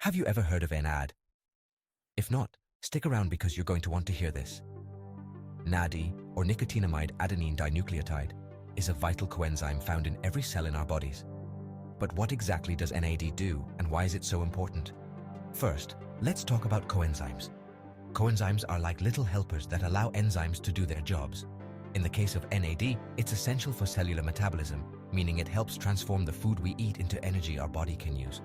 Have you ever heard of NAD? If not, stick around because you're going to want to hear this. NAD, or nicotinamide adenine dinucleotide, is a vital coenzyme found in every cell in our bodies. But what exactly does NAD do, and why is it so important? First, let's talk about coenzymes. Coenzymes are like little helpers that allow enzymes to do their jobs. In the case of NAD, it's essential for cellular metabolism, meaning it helps transform the food we eat into energy our body can use.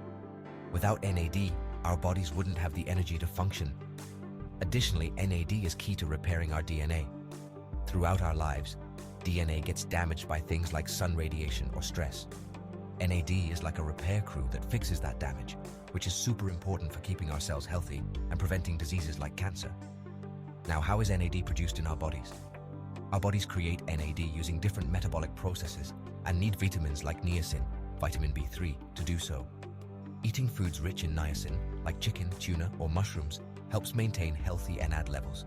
Without NAD, our bodies wouldn't have the energy to function. Additionally, NAD is key to repairing our DNA. Throughout our lives, DNA gets damaged by things like sun radiation or stress. NAD is like a repair crew that fixes that damage, which is super important for keeping our cells healthy and preventing diseases like cancer. Now, how is NAD produced in our bodies? Our bodies create NAD using different metabolic processes and need vitamins like niacin, vitamin B3, to do so. Eating foods rich in niacin, like chicken, tuna, or mushrooms, helps maintain healthy NAD levels.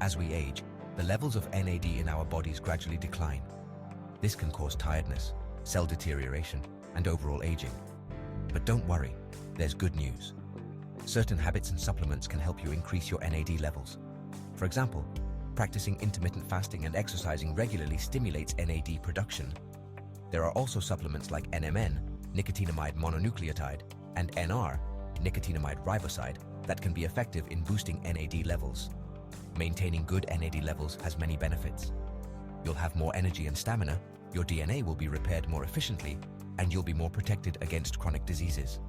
As we age, the levels of NAD in our bodies gradually decline. This can cause tiredness, cell deterioration, and overall aging. But don't worry, there's good news. Certain habits and supplements can help you increase your NAD levels. For example, practicing intermittent fasting and exercising regularly stimulates NAD production. There are also supplements like NMN, nicotinamide mononucleotide, and NR, nicotinamide riboside, that can be effective in boosting NAD levels. Maintaining good NAD levels has many benefits. You'll have more energy and stamina, your DNA will be repaired more efficiently, and you'll be more protected against chronic diseases.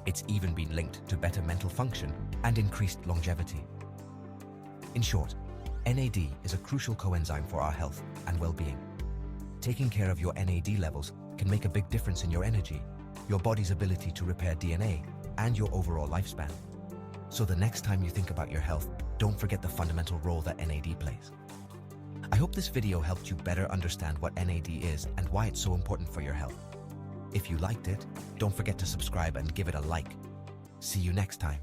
It's even been linked to better mental function and increased longevity. In short, NAD is a crucial coenzyme for our health and well-being. Taking care of your NAD levels can make a big difference in your energy, your body's ability to repair DNA, and your overall lifespan. So the next time you think about your health, don't forget the fundamental role that NAD plays. I hope this video helped you better understand what NAD is and why it's so important for your health. If you liked it, don't forget to subscribe and give it a like. See you next time.